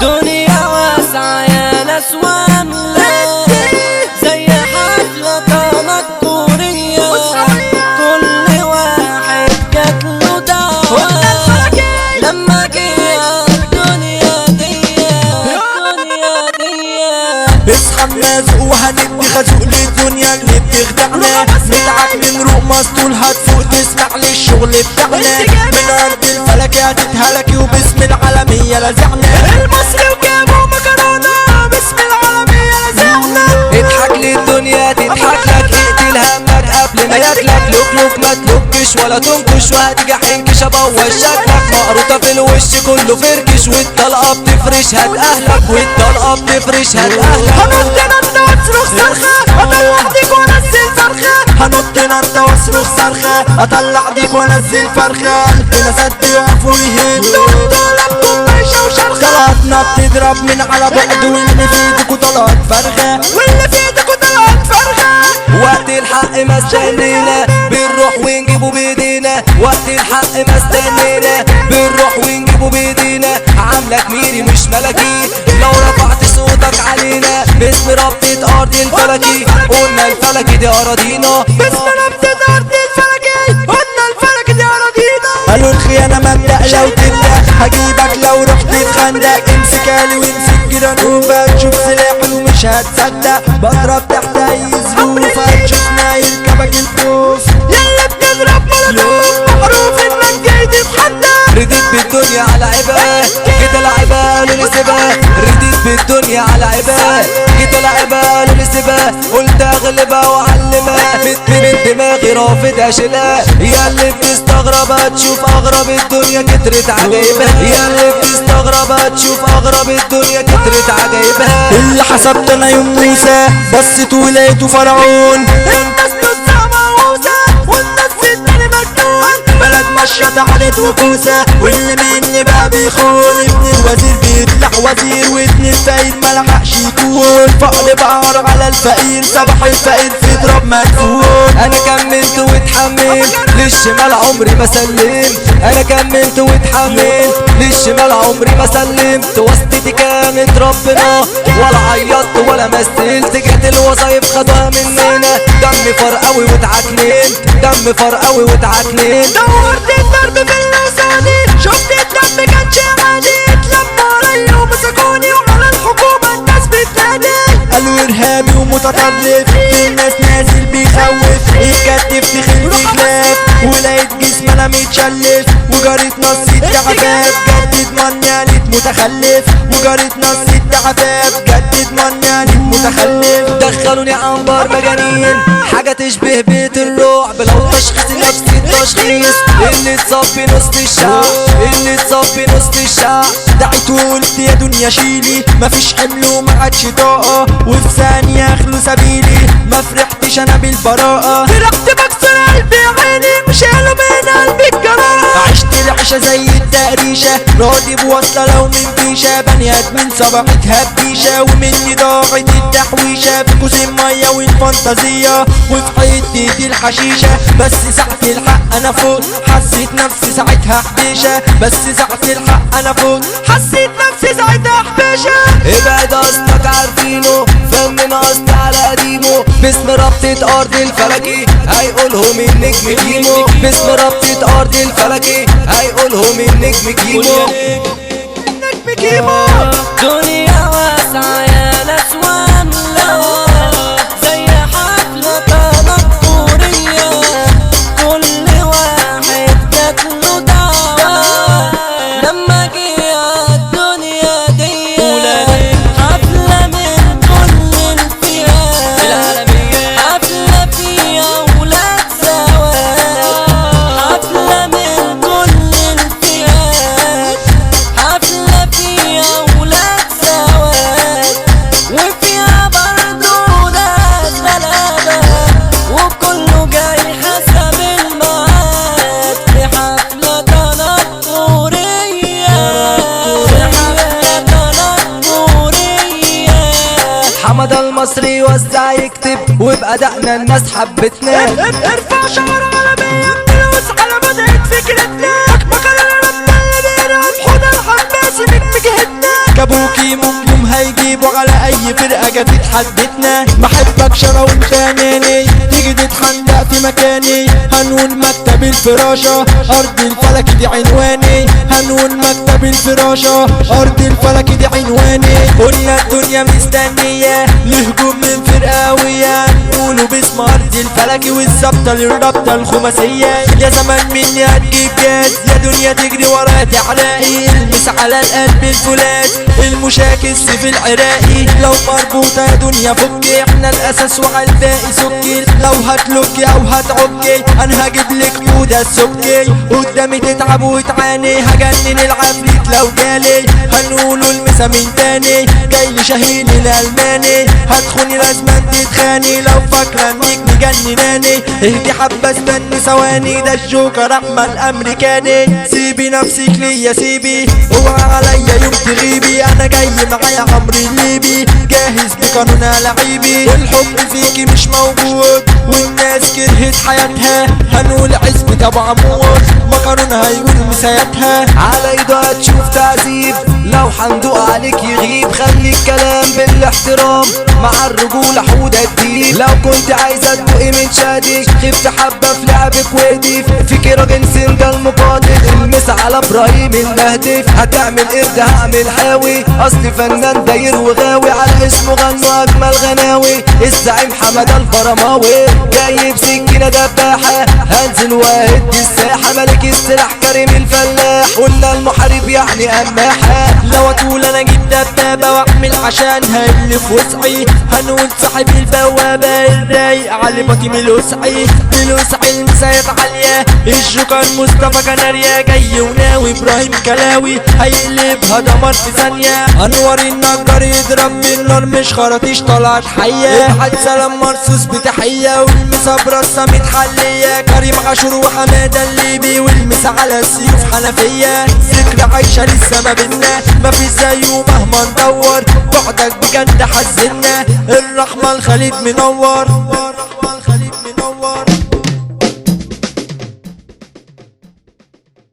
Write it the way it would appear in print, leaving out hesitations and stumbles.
دنيا واسعة يا ناس واملة زي حفلة تنكرية، كل واحد جاتله دعوة لما جه الدنيا دي. اصحى النازق وهندي خازوق للدنيا اللي بتخدعنا، نتعب من روق مسطول هتفوق تسمع للشغل بتاعنا، من ارض الفلك هتتهلكي وباسم العالمية لزعنا، المصري وجابوا مكرونة باسم العالمية لزعنا. اضحك للدنيا تضحك لك، اقتل همك قبل ما ياكلك، لوك ما تلوكش ولا تنكش وهتيجي حنكش ابوظ شكلك، مقروطة في الوش كله فركش والطلقة بتفرش هات اهلك، والطلقة بتفرش هات اهلك. هنط نطة واصرخ صرخة اطلع ديك وانزل فرخة، هنط نطة واصرخ صرخة اطلع ديك وانزل فرخة، قلبنا سد يقف ويهب طلبكم ماشية وشرخة، طلعتنا بتضرب من على بعد واللي في ايدكوا طلعت فرخة، واللي في ايدكوا طلعت فرخة. وقت الحق ما استنينا بنروح ونجيبه بايدينا، وقت الحق ما استنينا بنروح ونجيبه بايدينا، عاملك ميري مش ملكي لو رفعت صوتك علينا، باسم ربطة ارض الفلكي قلنا الفلكي دي اراضينا، باسم ربطة ارض الفلكي قلنا الفلكي دي اراضينا. قالوا الخيانة مبدأ لو تبدأ هجيبك لو رحت الخندق، امسك آلي وامسك جرانوفة تشوف سلاحي ومش هتصدق، بضرب تحت اي ظروف هتشوفنا يركبك الخوف، يلا بتضرب مولوتوف معروف انك جاي تتحدى، رديت بالدنيا على عباه كده لعبة قالوا لي سيبها، رديت بالدنيا على عباه كده لعبة قالوا لي سيبها، قلت اغلبها واعلمها من دماغي رافض اشيلها، يا اللي بتستغرب هتشوف اغرب الدنيا كترت عجايبها، يا اللي بتستغرب هتشوف اغرب الدنيا كترت عجايبها. اللي حسبت انا يوم موسى بصيت ولقيته فرعون، الناس نصها موسى والناس التاني مجنون، بلد ماشية تعالت وكوسة واللي مني بقى بيخون، ابن الوزير بيطلع وزير وابن الفقير ملحقش يكون، فقر بعر على الفقير صباح الفقير في ضرب مدفون، انا كملت واتحملت للشمال عمري ما سلمت، انا كملت واتحملت للشمال عمري ما سلمت، وسطتي كانت ربنا ولا عيطت ولا مثلت، جت الوظايف خدوها مننا، دم فرقوي واتعكننت، دم فرقوي واتعكننت. دورت الضرب في اللوساني شفت الدم كانش عادي، اتلموا عليا ومسكوني وعلى الحكومة الناس بتنادي، قالوا ارهابي ومتطرف الناس نازل بيخوف، يكتف تخل في خلاف ولقيت جسم انا متشلف، وجريت نص التعباب جدد منيالة متخلف، وجريت نص التعباب جدد منيالة متخلف، دخلوني عنبر مجانين حاجة تشبه بيت الرعب، لو تشخيص نفسي التشخيص اللي تصفي نص الشعب، اللي تصفي نص الشعب. دعيت وقلت يا دنيا شيلي مفيش حمل وما عادش طاقة، وفي ثانية اخلو سبيلي ما فرحتش انا بالبراءة، فرحت بكسر قلبي عيني مش قالوا من قلبي الجراح، عشت العيشة زي التقريشة راضي بوصلة لو من بيشة، بني ادمين صباحتها ببيشة ومني ضاعت التحويشة، في كوز المية والفانتازية وفي حتة الحشيشة، بس ساعة الحق انا فوت حسيت نفسي ساعتها حبيشة، بس ساعة الحق انا فوت حسيت نفسي ساعتها حبيشة. ابعد اصلك عارفينه فنن اصل على قديمه، باسم ربطة ارض الفلكي هيقولهم النجم كيمو، باسم ربطة ارض الفلكي هيقولهم النجم كيمو. نجم كيمو. دنيا واسعة يا ناس واملة زي حفلة تنكرية، كل واحد جاتله دعوة لما جه الدنيا دي، حفلة من كل الفئات، حفلة فيها ولاد سواد، حفلة من كل الفئات، حفلة فيها ولاد سواد، وفيها برضو ناس غلابة، وكله جاي حسب الميعاد، في حفلة تنكرية، في حفلة تنكرية. حمد المصري وزع يكتب وبأدائنا الناس حبتنا، ارفع شعر عالمية بنلوس على بداية فكرتنا، مكان الرب اللي بيرعب حدا كابوكي ممكن هيجيبوا على اي فرقة جت تحدتنا. بحبك شرا وانت اناني تيجي تتحندق في مكاني. هنقول مكتب الفراشة ارض الفلك دي عنواني. هنقول مكتب الفراشة ارض الفلك دي عنواني. قلنا الدنيا مستنية لهجوم من فرقاوية نقولوا باسم ارض الفلك والظبطة للرابطة الخماسية. يا زمان مني هتجيب جاز يا دنيا تجري ورا تعلاقي. المس على القلب الفولاذ المشاكس في العراقي. لو مربوطة يا دنيا فكي احنا الاساس وعلى الباقي سكي. لو هتلوكي او هتعكي انا هجيب لك مودة السكي. قدامي تتعب وتعاني هجنن العفريت لو جالي. هنقولوا المسا من تاني جاي شاهين الالماني. هتخوني لازم تتخاني لو فاكرة انك مجنناني. اهدي حبة استني ثواني ده الجوكر احمد الامريكاني. سيبي نفسك ليا سيبي اوعى عليا يوم تغيبي. انا جاي معايا عمرو الليبي جاهز بقانون لعيبي. والحب فيكي مش موجود والناس كرهت حياتها. هنقول عزبة ابو عمود مقارون هيقول مساياتها. على ايده هتشوف تعذيب لو حندق عليك يغيب. خلي الكلام بالاحترام مع الرجولة حودة الديب. لو كنت عايزة تدوقي من شادك خفت حبة في لعبك ودي. فيكي راجل سنجة المقاتل المس على ابراهيم المهدف. هتعمل قرد هعمل حاوي اصل فنان داير وغاوي. على اسمه غنوا اجمل غناوي الزعيم حمد الفرماوي. جاي بسكينة دباحة هنزل وهدي الساحة. ملك السلاح كريم الفلاح قلنا المحارب يعني اماحة. لو اطول انا اجيب دبابة واعمل عشانها اللي في وسعي. هنقول صاحب البوابة الرايق علي بطيم الوسعي. الوسعي المسايات عالية الجوكر مصطفى كناريا جاي وناوي. ابراهيم كلاوي هيقلبها دمار في ثانية. انور النجار يضرب بالنار مش خراطيش طلعت حية. ابعت سلام مرصوص بتحية والمسا برصة متحلية. كريم عاشور وحمادة الليبي والمسا على السيوف حنفية. ذكرى عايشة لسه ما بينا مفيش زيه مهما ندور. بعدك بجد حزنا الرحمة الخليج منور.